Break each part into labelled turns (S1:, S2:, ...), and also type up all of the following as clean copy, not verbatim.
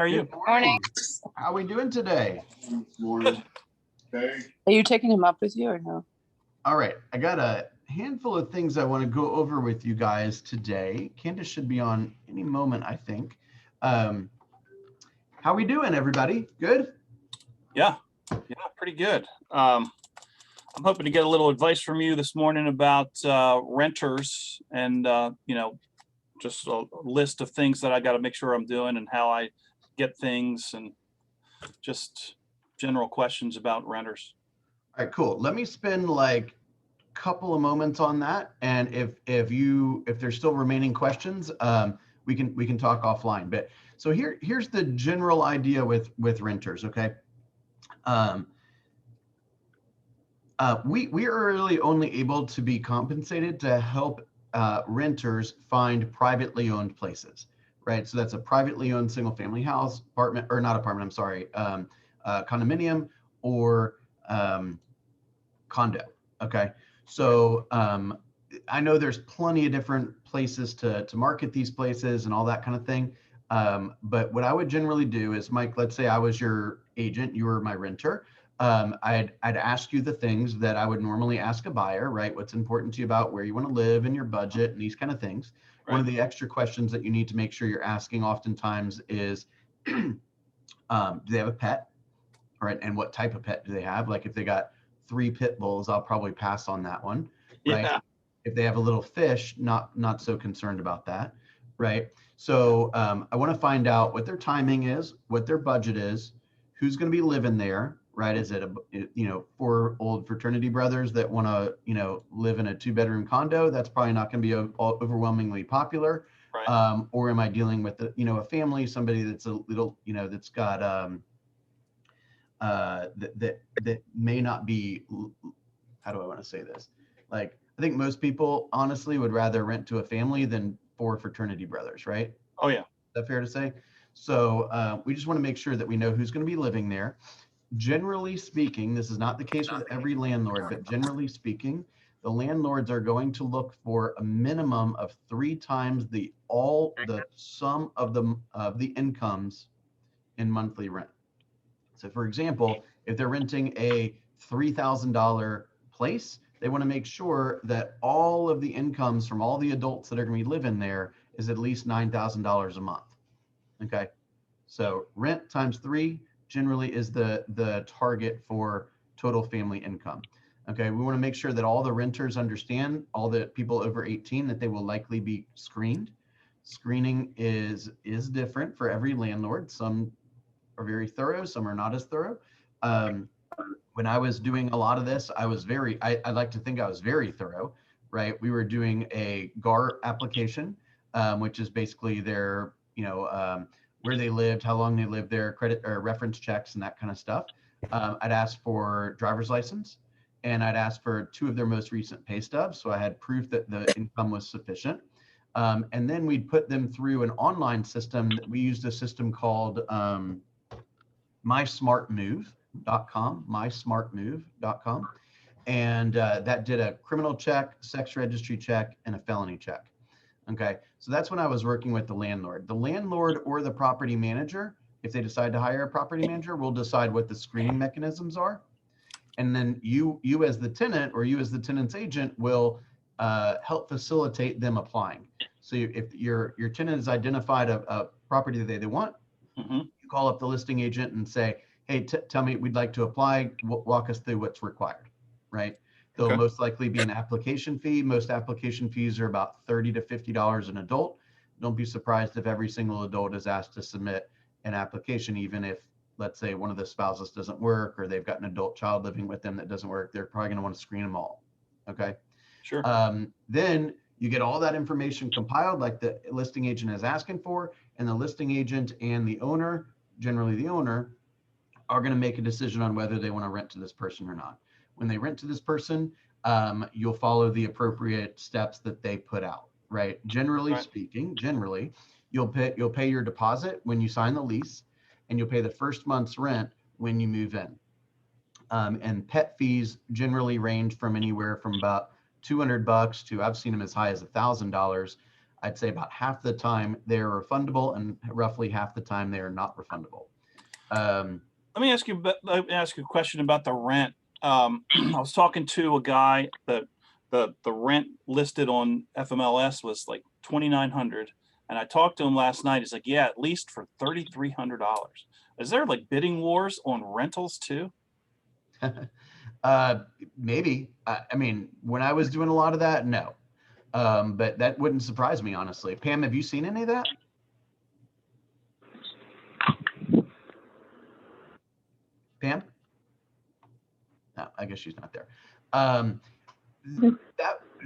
S1: How are you?
S2: Good morning. How are we doing today?
S1: Good.
S3: Are you taking him up with you or no?
S2: All right. I got a handful of things I want to go over with you guys today. Candace should be on any moment, I think. How we doing, everybody? Good?
S1: Yeah, pretty good. I'm hoping to get a little advice from you this morning about renters and, just a list of things that I got to make sure I'm doing and how I get things and just general questions about renters.
S2: All right, cool. Let me spend like a couple of moments on that. And if there's still remaining questions, we can talk offline. But so here's the general idea with renters, okay? We are really only able to be compensated to help renters find privately owned places, right? So that's a privately owned single family house, apartment, or not apartment, I'm sorry, condominium or condo, okay? So I know there's plenty of different places to market these places and all that kind of thing. But what I would generally do is, Mike, let's say I was your agent, you were my renter. I'd ask you the things that I would normally ask a buyer, right? What's important to you about where you want to live and your budget and these kind of things. Right. One of the extra questions that you need to make sure you're asking oftentimes is, do they have a pet? All right, and what type of pet do they have? Like if they got 3 pit bulls, I'll probably pass on that one, right? Yeah. If they have a little fish, not so concerned about that, right? So I want to find out what their timing is, what their budget is, who's going to be living there, right? Is it 4 old fraternity brothers that want to live in a 2-bedroom condo? That's probably not going to be overwhelmingly popular. Right. Or am I dealing with a family, somebody that's a little that's got that may not be, how do I want to say this? Like, I think most people honestly would rather rent to a family than 4 fraternity brothers, right?
S1: Oh yeah.
S2: Is that fair to say? So we just want to make sure that we know who's going to be living there. Generally speaking, this is not the case with every landlord, but generally speaking, the landlords are going to look for a minimum of 3 times the sum of the incomes in monthly rent. So for example, if they're renting a $3,000 place, they want to make sure that all of the incomes from all the adults that are going to be living there is at least $9,000 a month. Okay. So rent times 3 generally is the target for total family income. Okay. We want to make sure that all the renters understand, all the people over 18, that they will likely be screened. Screening is different for every landlord. Some are very thorough, some are not as thorough. When I was doing a lot of this, I like to think I was very thorough, right? We were doing a GAR application, which is basically their, where they lived, how long they lived there, credit or reference checks and that kind of stuff. I'd ask for driver's license, and I'd ask for 2 of their most recent pay stubs. So I had proof that the income was sufficient. And then we'd put them through an online system. We used a system called mysmartmove.com, and that did a criminal check, sex registry check, and a felony check. Okay, so that's when I was working with the landlord. The landlord or the property manager, if they decide to hire a property manager, will decide what the screening mechanisms are. And then you as the tenant or you as the tenant's agent will help facilitate them applying. So if your tenant has identified a property that they want, mm-hmm. You call up the listing agent and say, hey, tell me, we'd like to apply, walk us through what's required, right? There'll most likely be an application fee. Most application fees are about $30 to $50 an adult. Don't be surprised if every single adult is asked to submit an application, even if, let's say, one of the spouses doesn't work or they've got an adult child living with them that doesn't work. They're probably going to want to screen them all. Okay.
S1: Sure.
S2: Then you get all that information compiled like the listing agent is asking for, and the listing agent and the owner, generally the owner, are going to make a decision on whether they want to rent to this person or not. When they rent to this person, you'll follow the appropriate steps that they put out, right? Generally speaking, you'll pay your deposit when you sign the lease, and you'll pay the first month's rent when you move in. And pet fees generally range from anywhere from about $200 to, I've seen them as high as $1,000. I'd say about half the time they're refundable and roughly half the time they are not refundable.
S1: Let me ask you a question about the rent. I was talking to a guy that the rent listed on FMLS was like $2,900, and I talked to him last night. He's like, yeah, at least for $3,300. Is there like bidding wars on rentals too?
S2: Maybe. I mean, when I was doing a lot of that, no. But that wouldn't surprise me, honestly. Pam, have you seen any of that? Pam? No, I guess she's not there.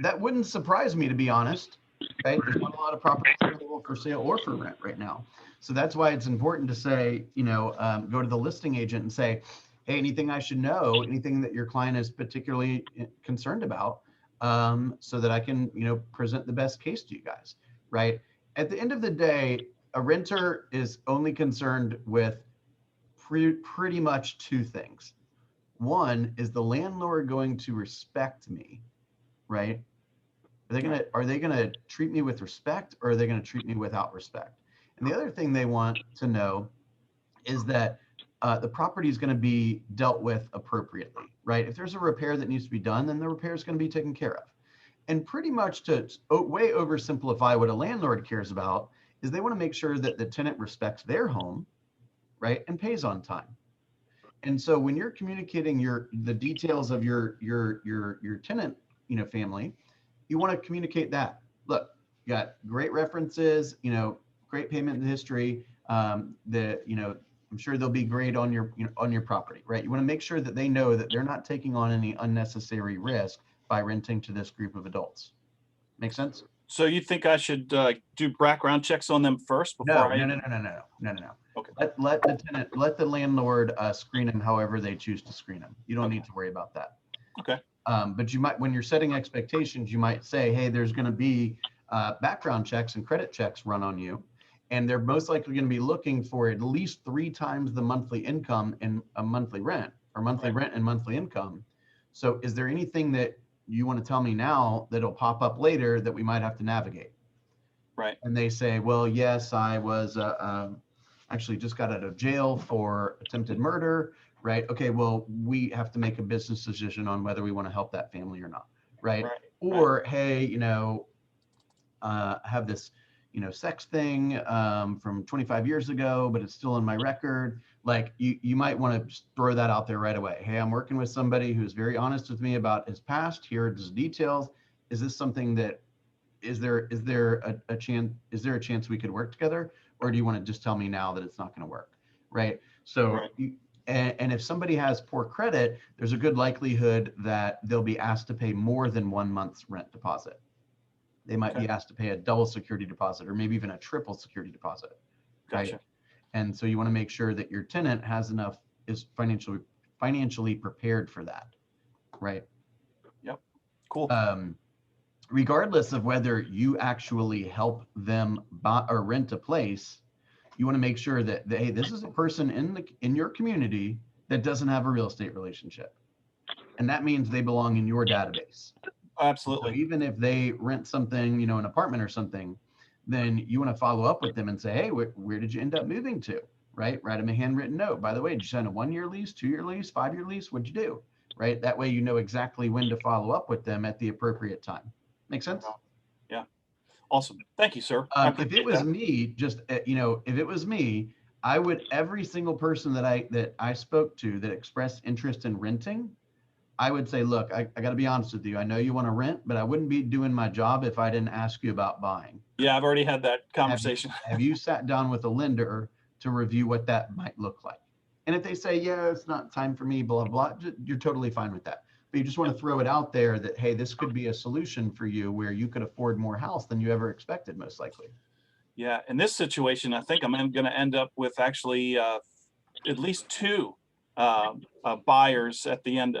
S2: That wouldn't surprise me, to be honest. Right? There's not a lot of properties available for sale or for rent right now. So that's why it's important to say, go to the listing agent and say, hey, anything I should know, anything that your client is particularly concerned about, so that I can, present the best case to you guys, right? At the end of the day, a renter is only concerned with pretty much two things. One is the landlord going to respect me, right? Are they gonna treat me with respect, or are they gonna treat me without respect? And the other thing they want to know is that the property is going to be dealt with appropriately, right? If there's a repair that needs to be done, then the repair is going to be taken care of. And pretty much to way oversimplify what a landlord cares about is they want to make sure that the tenant respects their home, right, and pays on time. And so when you're communicating the details of your tenant, family, you want to communicate that. Look, you got great references, great payment history. I'm sure they'll be great on your property, right? You want to make sure that they know that they're not taking on any unnecessary risk by renting to this group of adults. Make sense?
S1: So you think I should do background checks on them first before
S2: No.
S1: Okay.
S2: Let the landlord screen them however they choose to screen them. You don't need to worry about that.
S1: Okay.
S2: But you might, when you're setting expectations, you might say, hey, there's going to be background checks and credit checks run on you. And they're most likely going to be looking for at least 3 times the monthly income in a monthly rent, or monthly rent and monthly income. So is there anything that you want to tell me now that'll pop up later that we might have to navigate?
S1: Right.
S2: And they say, well, yes, I was actually just got out of jail for attempted murder. Right. Okay. Well, we have to make a business decision on whether we want to help that family or not. Right. Or, hey, have this, sex thing from 25 years ago, but it's still in my record. Like you might want to throw that out there right away. Hey, I'm working with somebody who's very honest with me about his past. Here are his details. Is this something that is there a chance we could work together, or do you want to just tell me now that it's not going to work? Right. So and if somebody has poor credit, there's a good likelihood that they'll be asked to pay more than 1 month's rent deposit. They might be asked to pay a double security deposit, or maybe even a triple security deposit.
S1: Gotcha.
S2: Right? And so you want to make sure that your tenant has enough, is financially prepared for that. Right.
S1: Yep. Cool.
S2: Regardless of whether you actually help them buy or rent a place, you want to make sure that hey, this is a person in your community that doesn't have a real estate relationship, and that means they belong in your database.
S1: Absolutely.
S2: So even if they rent something, an apartment or something, then you want to follow up with them and say, hey, where did you end up moving to? Right? Write them a handwritten note. By the way, did you sign a 1-year lease, 2-year lease, 5-year lease? What'd you do? Right? That way you know exactly when to follow up with them at the appropriate time. Make sense?
S1: Yeah. Awesome. Thank you, sir.
S2: If it was me, if it was me, I would, every single person that I spoke to that expressed interest in renting, I would say, look, I got to be honest with you. I know you want to rent, but I wouldn't be doing my job if I didn't ask you about buying.
S1: Yeah, I've already had that conversation.
S2: Have you sat down with a lender to review what that might look like? And if they say, yeah, it's not time for me, blah, blah, you're totally fine with that. But you just want to throw it out there that, hey, this could be a solution for you where you could afford more house than you ever expected, most likely.
S1: Yeah. In this situation, I think I'm going to end up with actually at least 2 buyers at the end,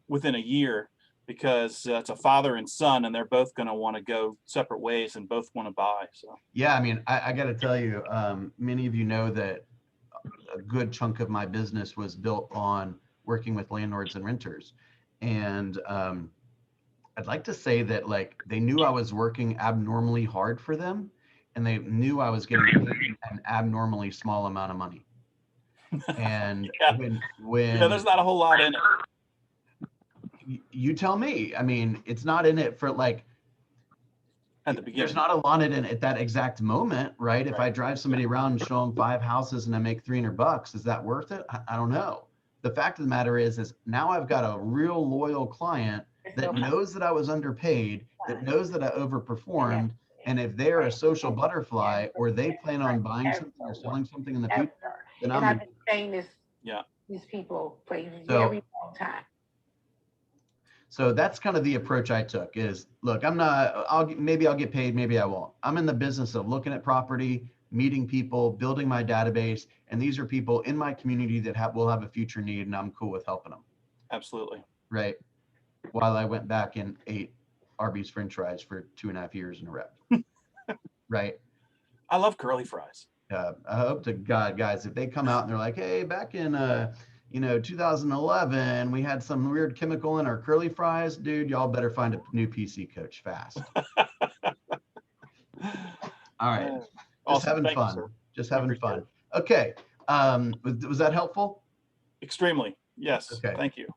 S1: within a year, because it's a father and son, and they're both going to want to go separate ways and both want to buy. So
S2: yeah, I mean, I got to tell you, many of you know that a good chunk of my business was built on working with landlords and renters, and I'd like to say that like they knew I was working abnormally hard for them, and they knew I was getting paid an abnormally small amount of money. And
S1: Yeah.
S2: when
S1: Yeah, there's not a whole lot in it.
S2: you tell me, I mean, it's not in it for like,
S1: At the beginning.
S2: there's not a lot in it at that exact moment, right? If I drive somebody around and show them 5 houses and I make $300, is that worth it? I don't know. The fact of the matter is now I've got a real loyal client that knows that I was underpaid, that knows that I overperformed. And if they're a social butterfly or they plan on buying something or selling something in the future, then
S4: And
S2: I'm
S4: I've been saying this,
S1: Yeah.
S4: these people for a
S2: So-
S4: very long time.
S2: So that's kind of the approach I took is, look, maybe I'll get paid, maybe I won't. I'm in the business of looking at property, meeting people, building my database. And these are people in my community that will have a future need, and I'm cool with helping them.
S1: Absolutely.
S2: Right. While I went back and ate Arby's French fries for 2.5 years in a row. Right.
S1: I love curly fries.
S2: I hope to God, guys, if they come out and they're like, hey, back in 2011, we had some weird chemical in our curly fries, dude, y'all better find a new PC coach fast. All right. Just
S1: Awesome.
S2: having
S1: Thank you,
S2: fun.
S1: sir.
S2: Just having
S1: Appreciate
S2: fun. Okay. Was that helpful?
S1: Extremely. Yes.
S2: Okay.
S1: Thank you.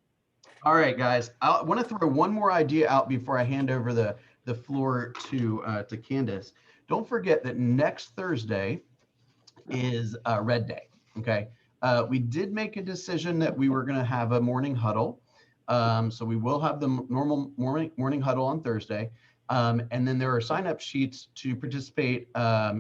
S2: All right, guys. I want to throw one more idea out before I hand over the floor to Candace. Don't forget that next Thursday is Red Day. Okay. We did make a decision that we were going to have a morning huddle. So we will have the normal morning huddle on Thursday. And then there are sign-up sheets to participate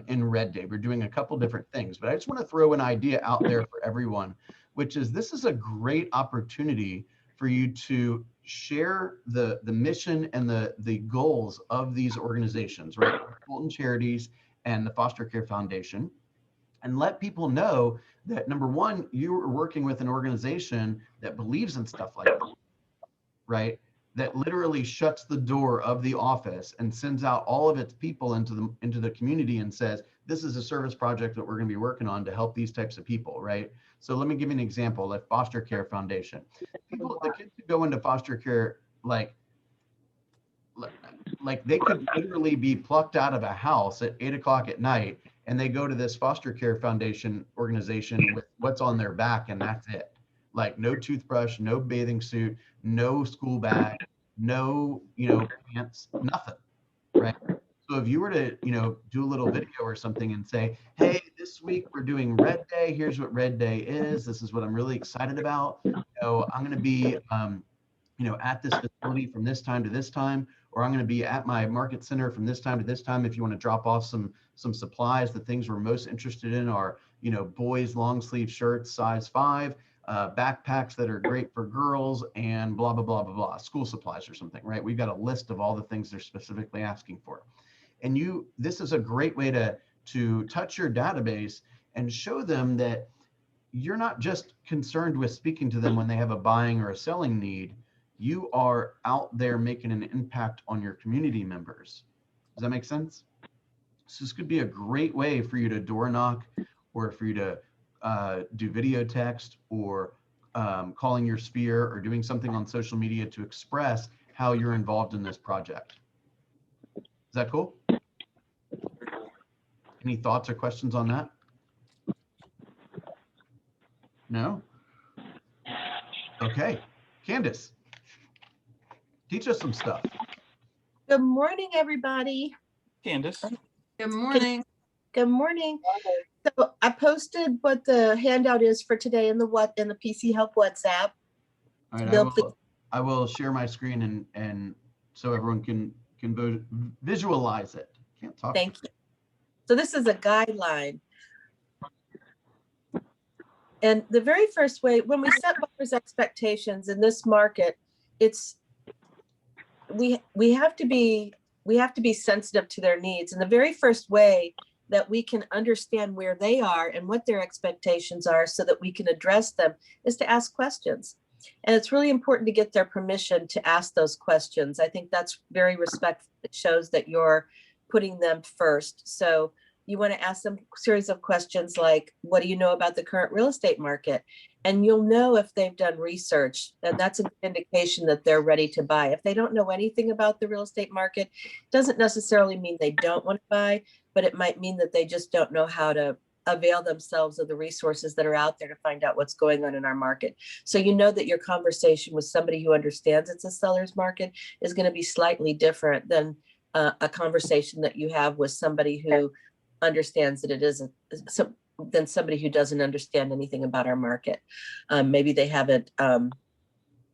S2: in Red Day. We're doing a couple different things, but I just want to throw an idea out there for everyone, which is this is a great opportunity for you to share the mission and the goals of these organizations, right? Fulton Charities and the Foster Care Foundation, and let people know that, number one, you are working with an organization that believes in stuff like that, right? That literally shuts the door of the office and sends out all of its people into the community and says, this is a service project that we're going to be working on to help these types of people, right? So let me give you an example, like Foster Care Foundation. The kids who go into foster care, like they could literally be plucked out of a house at 8 o'clock at night, and they go to this Foster Care Foundation organization with what's on their back, and that's it. Like no toothbrush, no bathing suit, no school bag, no, pants, nothing, right? So if you were to, do a little video or something and say, hey, this week we're doing Red Day. Here's what Red Day is. This is what I'm really excited about. I'm going to be, at this facility from this time to this time, or I'm going to be at my market center from this time to this time. If you want to drop off some supplies, the things we're most interested in are, boys long sleeve shirts, size 5, backpacks that are great for girls, and blah, blah, blah, blah, blah, school supplies or something, right? We've got a list of all the things they're specifically asking for. And this is a great way to touch your database and show them that you're not just concerned with speaking to them when they have a buying or a selling need. You are out there making an impact on your community members. Does that make sense? So this could be a great way for you to door knock, or for you to do video text, or calling your sphere, or doing something on social media to express how you're involved in this project. Is that cool? Any thoughts or questions on that? No? Okay. Candace, teach us some stuff.
S5: Good morning, everybody.
S1: Candace.
S6: Good morning.
S5: Good morning. So I posted what the handout is for today in the PC Help WhatsApp.
S2: All right,
S5: Bill, please.
S2: I will share my screen and so everyone can visualize it. Can't talk.
S5: Thank you. So this is a guideline. And the very first way, when we set buyers' expectations in this market, we have to be sensitive to their needs. And the very first way that we can understand where they are and what their expectations are so that we can address them is to ask questions. And it's really important to get their permission to ask those questions. I think that's very respectful. It shows that you're putting them first. So you want to ask them a series of questions like, what do you know about the current real estate market? And you'll know if they've done research, and that's an indication that they're ready to buy. If they don't know anything about the real estate market, doesn't necessarily mean they don't want to buy, but it might mean that they just don't know how to avail themselves of the resources that are out there to find out what's going on in our market. So you know that your conversation with somebody who understands it's a seller's market is going to be slightly different than a conversation that you have with somebody who understands that it isn't, than somebody who doesn't understand anything about our market. Maybe they haven't,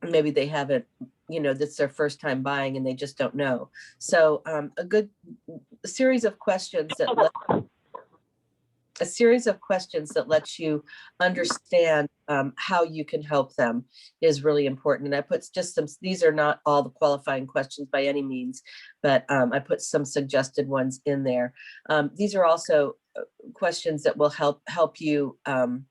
S5: that's their first time buying and they just don't know. So a series of questions that lets you understand how you can help them is really important. And I put just these are not all the qualifying questions by any means, but I put some suggested ones in there. These are also questions that will help you know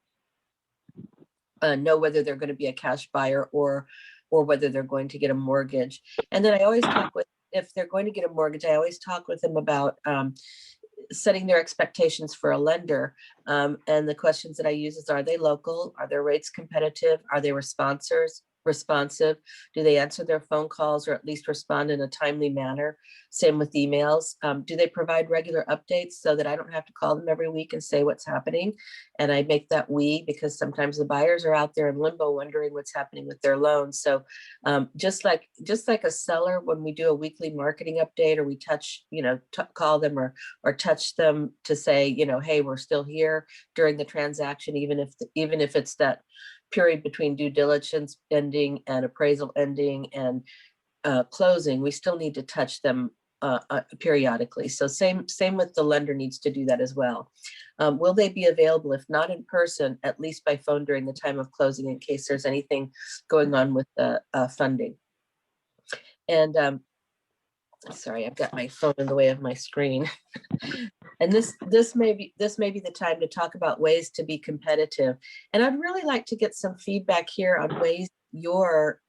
S5: whether they're going to be a cash buyer or whether they're going to get a mortgage. And then I always talk with, if they're going to get a mortgage, I always talk with them about setting their expectations for a lender. And the questions that I use is, are they local? Are their rates competitive? Are they responsive? Do they answer their phone calls or at least respond in a timely manner? Same with emails. Do they provide regular updates so that I don't have to call them every week and say what's happening? And I make that we, because sometimes the buyers are out there in limbo wondering what's happening with their loans. So just like a seller, when we do a weekly marketing update, or we touch, call them or touch them to say, hey, we're still here during the transaction, even if it's that period between due diligence ending and appraisal ending and closing, we still need to touch them periodically. So same with the lender, needs to do that as well. Will they be available, if not in person, at least by phone during the time of closing in case there's anything going on with the funding? And sorry, I've got my phone in the way of my screen. And this may be the time to talk about ways to be competitive. And I'd really like to get some feedback here on ways you're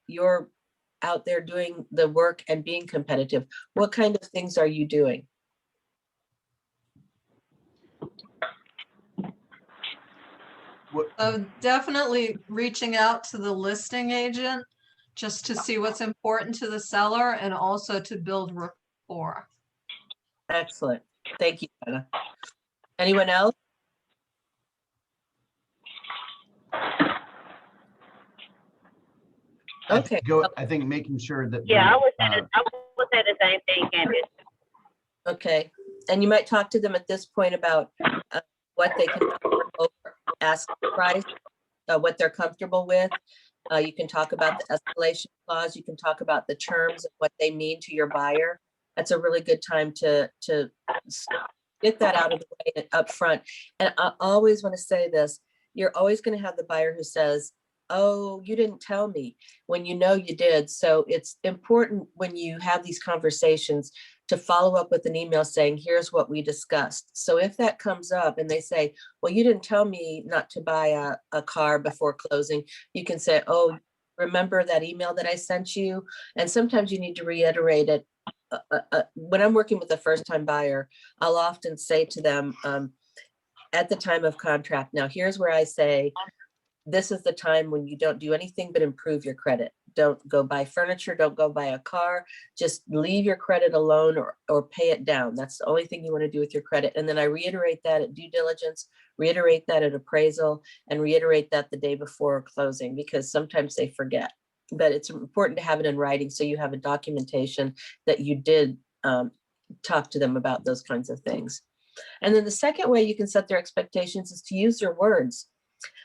S5: out there doing the work and being competitive. What kind of things are you doing?
S6: Definitely reaching out to the listing agent just to see what's important to the seller and also to build rapport.
S5: Excellent. Thank you, Anna. Anyone else? Okay.
S2: I think making sure that.
S7: Yeah, I would say the same thing, Candace.
S5: Okay. And you might talk to them at this point about what they can ask price, what they're comfortable with. You can talk about the escalation clause. You can talk about the terms and what they mean to your buyer. That's a really good time to get that out of the way up front. And I always want to say this, you're always going to have the buyer who says, oh, you didn't tell me, when you know you did. So it's important when you have these conversations to follow up with an email saying, here's what we discussed. So if that comes up and they say, well, you didn't tell me not to buy a car before closing, you can say, oh, remember that email that I sent you? And sometimes you need to reiterate it. When I'm working with a first-time buyer, I'll often say to them at the time of contract, now here's where I say, this is the time when you don't do anything but improve your credit. Don't go buy furniture, don't go buy a car, just leave your credit alone or pay it down. That's the only thing you want to do with your credit. And then I reiterate that at due diligence, reiterate that at appraisal, and reiterate that the day before closing, because sometimes they forget. But it's important to have it in writing so you have a documentation that you did talk to them about those kinds of things. And then the second way you can set their expectations is to use your words.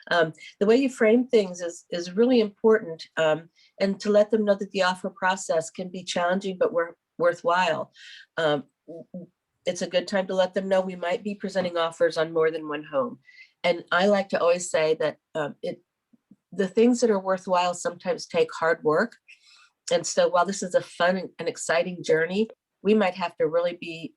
S5: The way you frame things is really important, and to let them know that the offer process can be challenging but worthwhile. It's a good time to let them know we might be presenting offers on more than one home. And I like to always say that the things that are worthwhile sometimes take hard work. And so while this is a fun and exciting journey, we might have to really be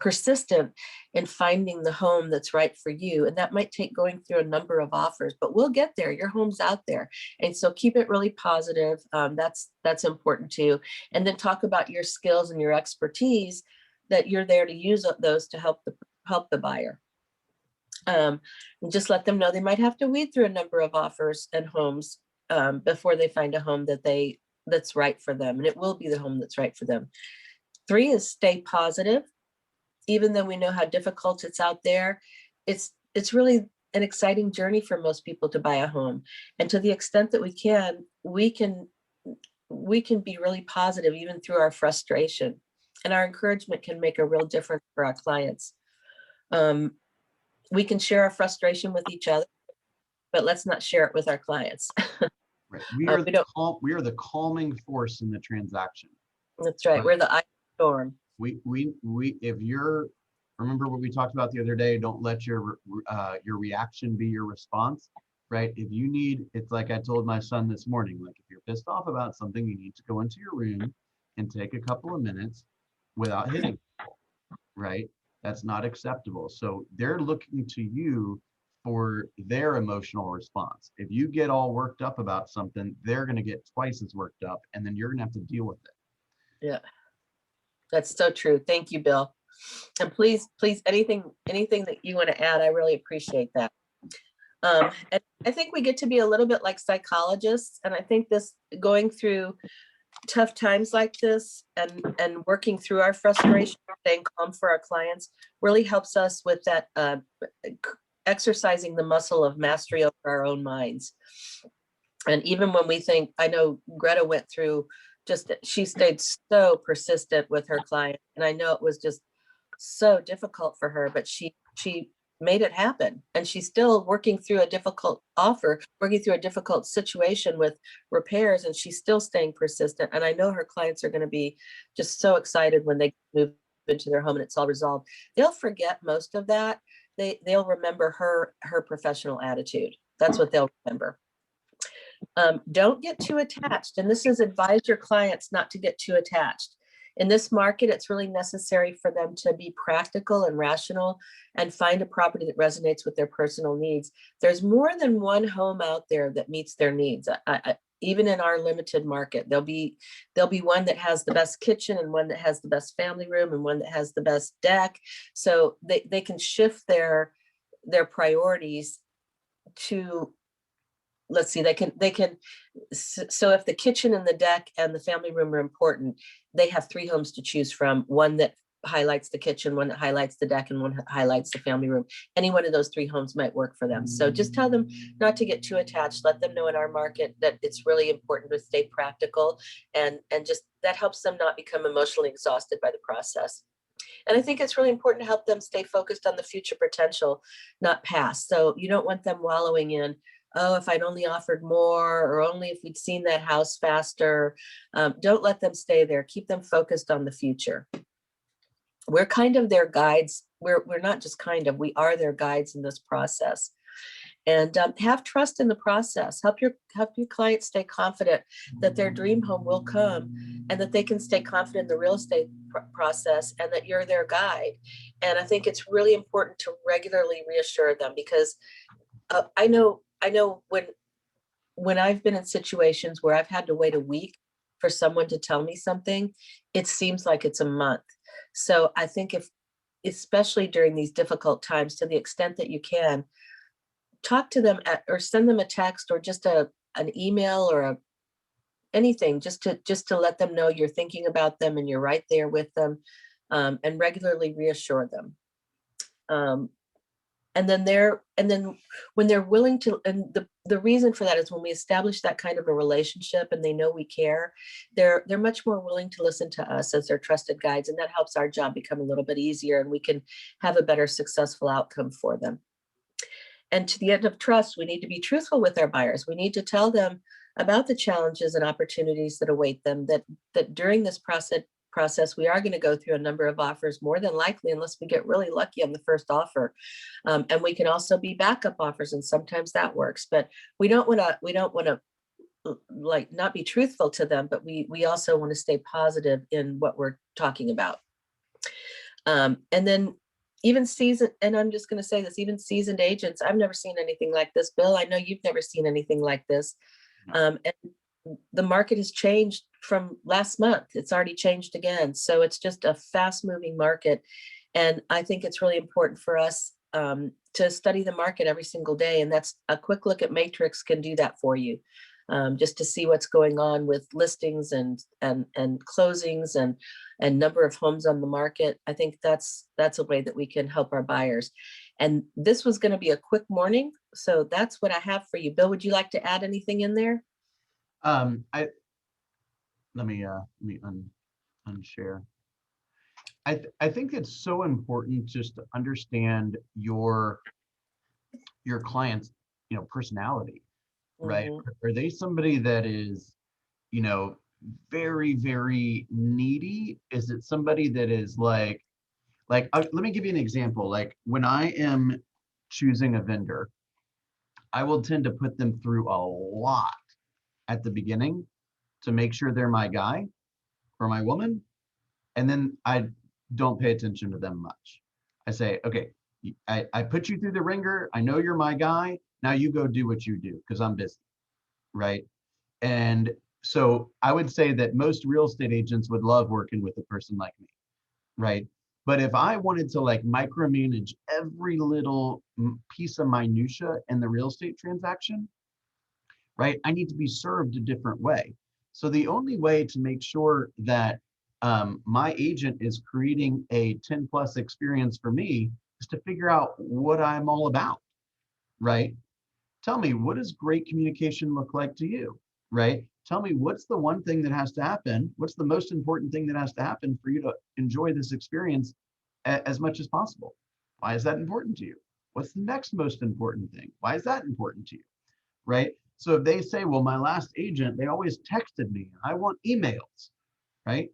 S5: persistent in finding the home that's right for you. And that might take going through a number of offers, but we'll get there. Your home's out there. And so keep it really positive. That's important too. And then talk about your skills and your expertise, that you're there to use those to help help the buyer. And just let them know they might have to weed through a number of offers and homes before they find a home that's right for them, and it will be the home that's right for them. 3 is stay positive. Even though we know how difficult it's out there, it's really an exciting journey for most people to buy a home. And to the extent that we can be really positive even through our frustration, and our encouragement can make a real difference for our clients. We can share our frustration with each other, but let's not share it with our clients.
S2: Right.
S5: we don't-
S2: We are the calming force in the transaction.
S5: That's right.
S2: Right.
S5: We're the eye of the storm.
S2: If you're, remember what we talked about the other day, don't let your reaction be your response, right? If you need, it's like I told my son this morning, like if you're pissed off about something, you need to go into your room and take a couple of minutes without hitting, right? That's not acceptable. So they're looking to you for their emotional response. If you get all worked up about something, they're going to get twice as worked up, and then you're going to have to deal with it.
S5: Yeah, that's so true. Thank you, Bill. And please, anything that you want to add, I really appreciate that. And I think we get to be a little bit like psychologists, and I think this, going through tough times like this and working through our frustration, staying calm for our clients, really helps us with that exercising the muscle of mastery over our own minds. And even when we think, I know Greta went through, she stayed so persistent with her client, and I know it was just so difficult for her, but she made it happen, and she's still working through a difficult offer, working through a difficult situation with repairs, and she's still staying persistent. And I know her clients are going to be just so excited when they move into their home and it's all resolved. They'll forget most of that. They'll remember her professional attitude. That's what they'll remember. Don't get too attached, and this is, advise your clients not to get too attached. In this market, it's really necessary for them to be practical and rational and find a property that resonates with their personal needs. There's more than one home out there that meets their needs. Even in our limited market, there'll be one that has the best kitchen, and one that has the best family room, and one that has the best deck. So they can shift their priorities to, let's see, they can, so if the kitchen and the deck and the family room are important, they have 3 homes to choose from: one that highlights the kitchen, one that highlights the deck, and one that highlights the family room. Any one of those 3 homes might work for them. So just tell them not to get too attached. Let them know in our market that it's really important to stay practical, and just that helps them not become emotionally exhausted by the process. And I think it's really important to help them stay focused on the future potential, not past. So you don't want them wallowing in, oh, if I'd only offered more, or only if we'd seen that house faster. Don't let them stay there. Keep them focused on the future. We're kind of their guides. We're not just kind of, we are their guides in this process. And have trust in the process. Help your clients stay confident that their dream home will come, and that they can stay confident in the real estate process, and that you're their guide. And I think it's really important to regularly reassure them, because I know when I've been in situations where I've had to wait a week for someone to tell me something, it seems like it's a month. So I think especially during these difficult times, to the extent that you can, talk to them or send them a text, or just an email, or anything, just to let them know you're thinking about them and you're right there with them, and regularly reassure them. And then when they're willing to, and the reason for that is when we establish that kind of a relationship and they know we care, they're much more willing to listen to us as their trusted guides, and that helps our job become a little bit easier, and we can have a better successful outcome for them. And to the end of trust, we need to be truthful with our buyers. We need to tell them about the challenges and opportunities that await them, that during this process, we are going to go through a number of offers, more than likely, unless we get really lucky on the first offer. And we can also be backup offers, and sometimes that works. But we don't want to like not be truthful to them, but we also want to stay positive in what we're talking about. And then even seasoned, and I'm just going to say this, even seasoned agents, I've never seen anything like this. Bill, I know you've never seen anything like this. And the market has changed from last month. It's already changed again. So it's just a fast moving market. And I think it's really important for us to study the market every single day. And that's a quick look at Matrix can do that for you. Just to see what's going on with listings and closings and number of homes on the market. I think that's a way that we can help our buyers. And this was going to be a quick morning, so that's what I have for you. Bill, would you like to add anything in there?
S2: Let me unshare. I think it's so important just to understand your client's, personality, right?
S5: Mhm.
S2: Are they somebody that is, very, very needy? Is it somebody that is like, let me give you an example. Like when I am choosing a vendor, I will tend to put them through a lot at the beginning to make sure they're my guy or my woman. And then I don't pay attention to them much. I say, okay, I put you through the ringer. I know you're my guy. Now you go do what you do because I'm busy, right? And so I would say that most real estate agents would love working with a person like me, right? But if I wanted to like micromanage every little piece of minutia in the real estate transaction, right, I need to be served a different way. So the only way to make sure that my agent is creating a 10 plus experience for me is to figure out what I'm all about, right? Tell me, what does great communication look like to you, right? Tell me, what's the one thing that has to happen? What's the most important thing that has to happen for you to enjoy this experience as much as possible? Why is that important to you? What's the next most important thing? Why is that important to you, right? So if they say, well, my last agent, they always texted me, I want emails, right?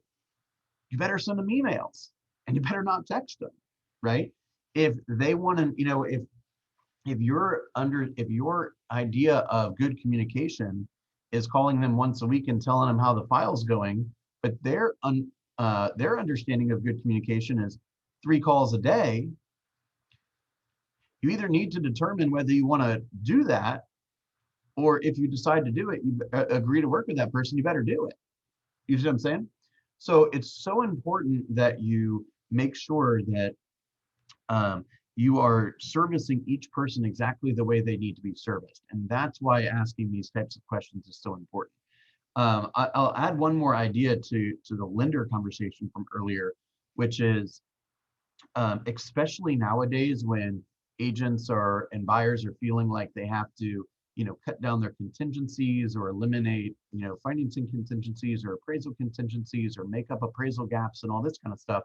S2: You better send them emails and you better not text them, right? If they want to, if your idea of good communication is calling them once a week and telling them how the file's going, but their understanding of good communication is 3 calls a day, you either need to determine whether you want to do that, or if you decide to do it, you agree to work with that person, you better do it. You see what I'm saying? So it's so important that you make sure that you are servicing each person exactly the way they need to be serviced. And that's why asking these types of questions is so important. I'll add one more idea to the lender conversation from earlier, which is especially nowadays when agents and buyers are feeling like they have to, cut down their contingencies or eliminate, financing contingencies or appraisal contingencies or make up appraisal gaps and all this kind of stuff.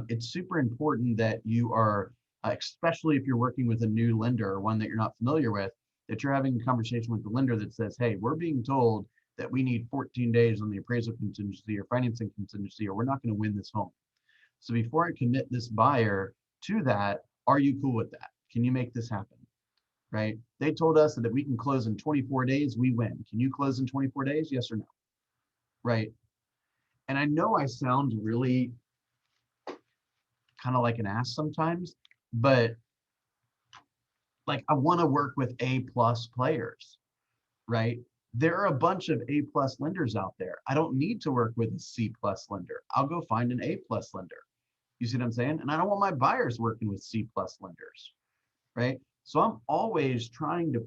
S2: It's super important that you are, especially if you're working with a new lender or one that you're not familiar with, that you're having a conversation with the lender that says, hey, we're being told that we need 14 days on the appraisal contingency or financing contingency, or we're not going to win this home. So before I commit this buyer to that, are you cool with that? Can you make this happen? Right? They told us that if we can close in 24 days, we win. Can you close in 24 days? Yes or no? Right? And I know I sound really kind of like an ass sometimes, but like I want to work with A+ players, right? There are a bunch of A+ lenders out there. I don't need to work with a C+ lender. I'll go find an A+ lender. You see what I'm saying? And I don't want my buyers working with C+ lenders, right? So I'm always trying to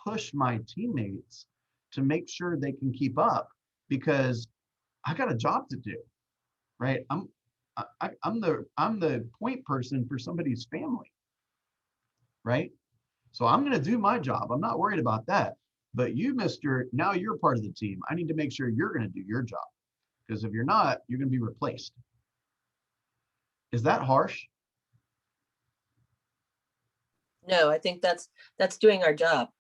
S2: push my teammates to make sure they can keep up because I got a job to do, right? I'm the point person for somebody's family, right? So I'm going to do my job. I'm not worried about that. But you, now you're part of the team. I need to make sure you're going to do your job because if you're not, you're going to be replaced. Is that harsh?
S5: No, I think that's doing our job.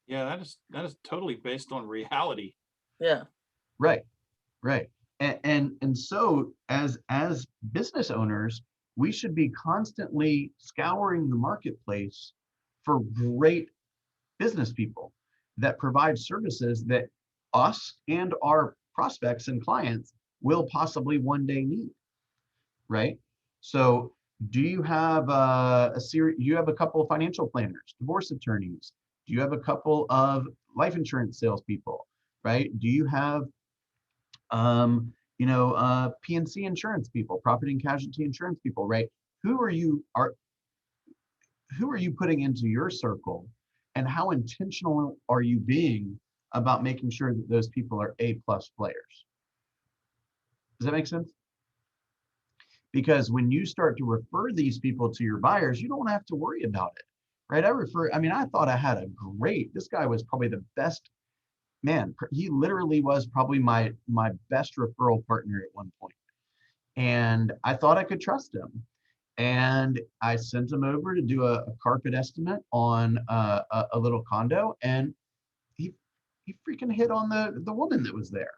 S1: Yeah, that is totally based on reality.
S5: Yeah.
S2: Right. And so as business owners, we should be constantly scouring the marketplace for great business people that provide services that us and our prospects and clients will possibly one day need, right? So do you have you have a couple of financial planners, divorce attorneys? Do you have a couple of life insurance salespeople, right? Do you have PNC insurance people, property and casualty insurance people, right? who are you putting into your circle, and how intentional are you being about making sure that those people are A+ players? Does that make sense? Because when you start to refer these people to your buyers, you don't have to worry about it, right? I thought I had this guy was probably the best, man, he literally was probably my best referral partner at one point. And I thought I could trust him. And I sent him over to do a carpet estimate on a little condo, and he freaking hit on the woman that was there.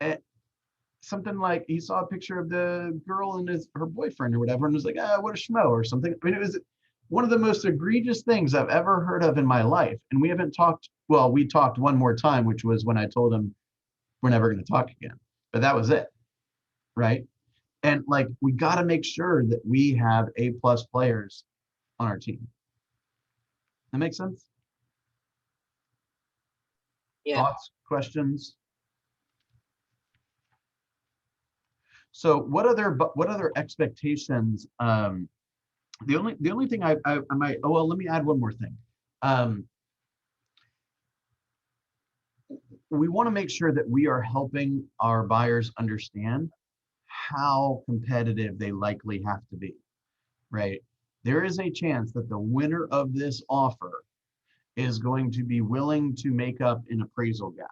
S2: And something like, he saw a picture of the girl and her boyfriend or whatever, and was like, what a schmo or something. I mean, it was one of the most egregious things I've ever heard of in my life. And we haven't talked, well, we talked one more time, which was when I told him we're never going to talk again. But that was it, right? And like, we got to make sure that we have A+ players on our team. That makes sense?
S3: Yeah.
S2: Thoughts, questions? So what other expectations? The only thing I might, oh, well, let me add one more thing. We want to make sure that we are helping our buyers understand how competitive they likely have to be, right? There is a chance that the winner of this offer is going to be willing to make up an appraisal gap.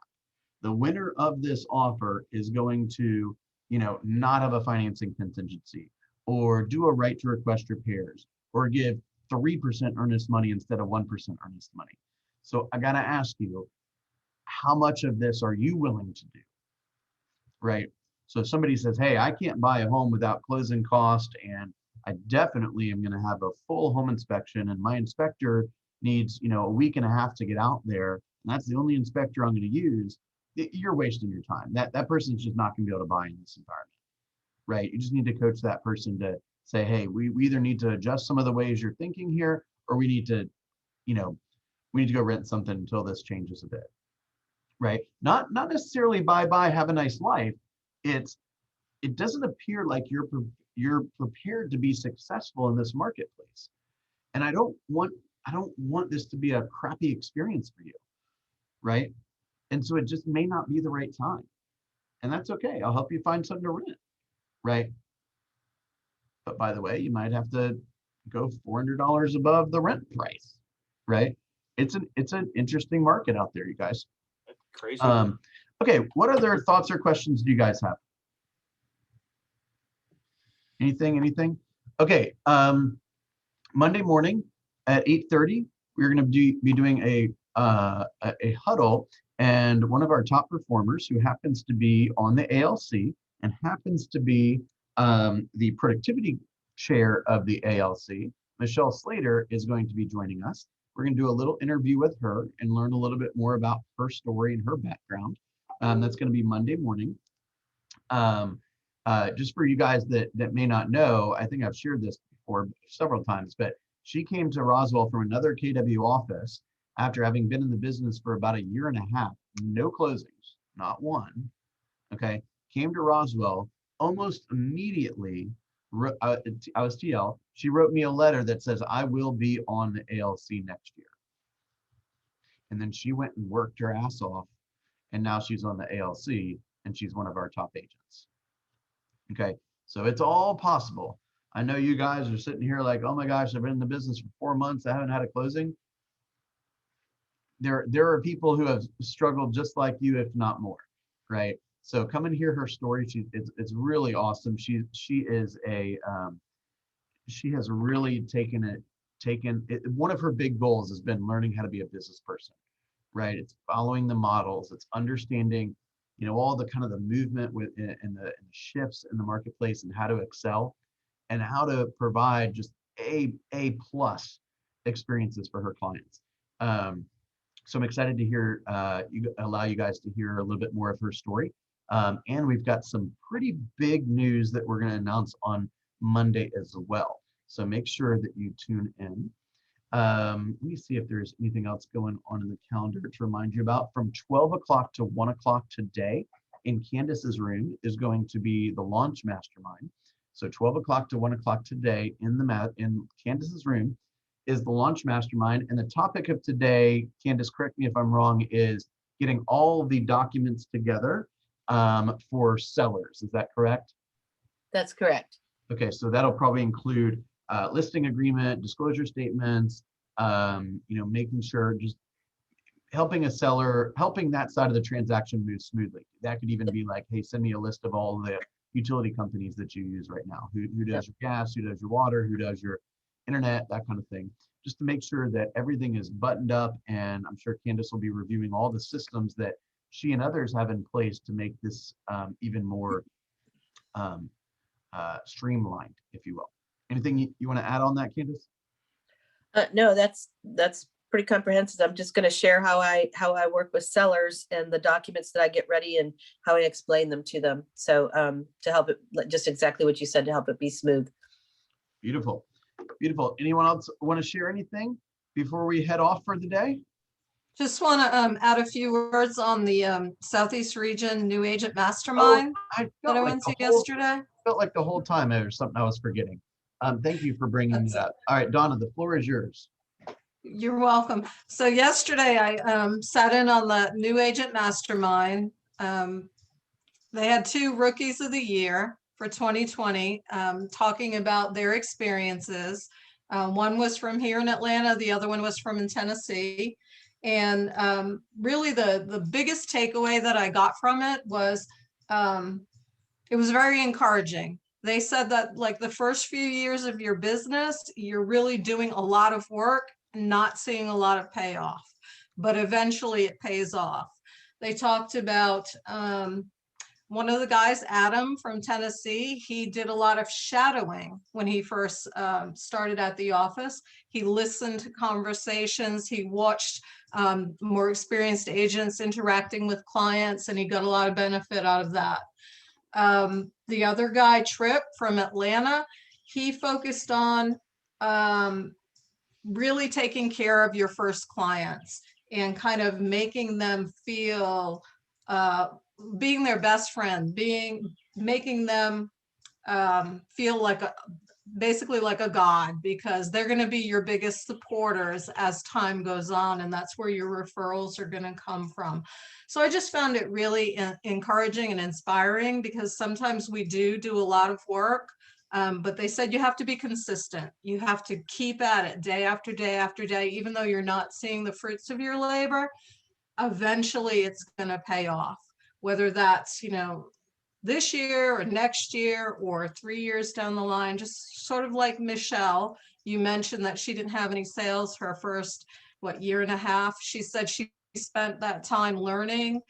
S2: The winner of this offer is going to, not have a financing contingency, or do a right to request repairs, or give 3% earnest money instead of 1% earnest money. So I got to ask you, how much of this are you willing to do, right? So if somebody says, hey, I can't buy a home without closing cost, and I definitely am going to have a full home inspection, and my inspector needs, a week and a half to get out there, and that's the only inspector I'm going to use, you're wasting your time. That person's just not going to be able to buy in this environment, right? You just need to coach that person to say, hey, we either need to adjust some of the ways you're thinking here, or we need to, we need to go rent something until this changes a bit, right? Not necessarily bye-bye, have a nice life. It doesn't appear like you're prepared to be successful in this marketplace. And I don't want this to be a crappy experience for you, right? And so it just may not be the right time. And that's okay. I'll help you find something to rent, right? But by the way, you might have to go $400 above the rent price, right? It's an interesting market out there, you guys.
S1: Crazy.
S2: Okay, what other thoughts or questions do you guys have? Anything? Okay, Monday morning at 8:30, we're going to be doing a huddle, and one of our top performers, who happens to be on the ALC and happens to be the productivity chair of the ALC, Michelle Slater, is going to be joining us. We're going to do a little interview with her and learn a little bit more about her story and her background. That's going to be Monday morning. Just for you guys that may not know, I think I've shared this before several times, but she came to Roswell from another KW office after having been in the business for about 1.5 years, no closings, not one. Okay, came to Roswell almost immediately. I was TL. She wrote me a letter that says, I will be on the ALC next year. And then she went and worked her ass off, and now she's on the ALC, and she's one of our top agents. Okay, so it's all possible. I know you guys are sitting here like, oh my gosh, I've been in the business for 4 months, I haven't had a closing. There are people who have struggled just like you, if not more, right? So come and hear her story. It's really awesome. She has really taken it. One of her big goals has been learning how to be a business person, right? It's following the models. It's understanding, all the kind of the movement and the shifts in the marketplace, and how to excel, and how to provide just A+ experiences for her clients. So I'm excited to hear, allow you guys to hear a little bit more of her story. And we've got some pretty big news that we're going to announce on Monday as well. So make sure that you tune in. Let me see if there's anything else going on in the calendar to remind you about. From 12 o'clock to 1 o'clock today in Candace's room is going to be the Launch Mastermind. So 12 o'clock to 1 o'clock today in Candace's room is the Launch Mastermind. And the topic of today, Candace, correct me if I'm wrong, is getting all the documents together for sellers. Is that correct?
S5: That's correct.
S2: Okay, so that'll probably include listing agreement, disclosure statements, making sure, just helping a seller, helping that side of the transaction move smoothly. That could even be like, hey, send me a list of all the utility companies that you use right now. Who does your gas, who does your water, who does your internet, that kind of thing. Just to make sure that everything is buttoned up. And I'm sure Candace will be reviewing all the systems that she and others have in place to make this even more streamlined, if you will. Anything you want to add on that, Candace?
S5: No, that's pretty comprehensive. I'm just going to share how I work with sellers and the documents that I get ready and how I explain them to them. So to help it, just exactly what you said, to help it be smooth.
S2: Beautiful. Beautiful. Anyone else want to share anything before we head off for the day?
S6: Just want to add a few words on the Southeast Region New Agent Mastermind
S2: I
S6: that I went to yesterday.
S2: Felt like the whole time there was something I was forgetting. Thank you for bringing that up. All right, Donna, the floor is yours.
S6: You're welcome. So yesterday I sat in on the New Agent Mastermind. They had 2 Rookies of the Year for 2020 talking about their experiences. One was from here in Atlanta, the other one was from in Tennessee. And really the biggest takeaway that I got from it was it was very encouraging. They said that like the first few years of your business, you're really doing a lot of work, not seeing a lot of payoff, but eventually it pays off. They talked about one of the guys, Adam from Tennessee, he did a lot of shadowing when he first started at the office. He listened to conversations, he watched more experienced agents interacting with clients, and he got a lot of benefit out of that. The other guy, Trip from Atlanta, he focused on really taking care of your first clients and kind of making them feel, being their best friend, making them feel like basically like a god, because they're going to be your biggest supporters as time goes on, and that's where your referrals are going to come from. So I just found it really encouraging and inspiring, because sometimes we do a lot of work, but they said you have to be consistent. You have to keep at it day after day after day, even though you're not seeing the fruits of your labor. Eventually it's going to pay off, whether that's, this year or next year or 3 years down the line. Just sort of like Michelle, you mentioned that she didn't have any sales her first, year and a half. She said she spent that time learning,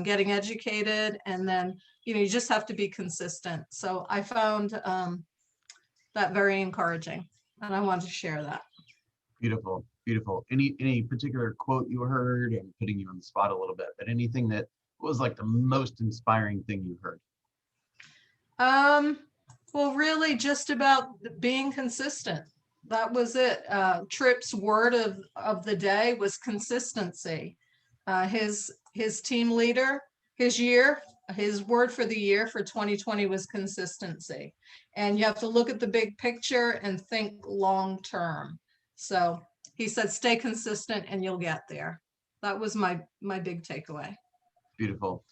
S6: getting educated, and then, you just have to be consistent. So I found that very encouraging, and I wanted to share that.
S2: Beautiful, beautiful. Any particular quote you heard? I'm putting you on the spot a little bit, but anything that was like the most inspiring thing you heard?
S6: Well, really just about being consistent. That was it. Tripp's word of the day was consistency. His team leader, his word for the year for 2020 was consistency. And you have to look at the big picture and think long term. So he said, stay consistent and you'll get there. That was my big takeaway.
S2: Beautiful.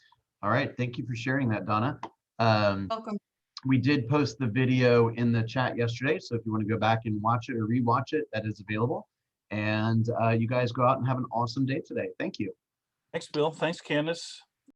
S2: All right. Thank you for sharing that, Donna.
S6: Welcome.
S2: We did post the video in the chat yesterday, so if you want to go back and watch it or rewatch it, that is available. And you guys go out and have an awesome day today. Thank you.
S1: Thanks, Bill. Thanks, Candace.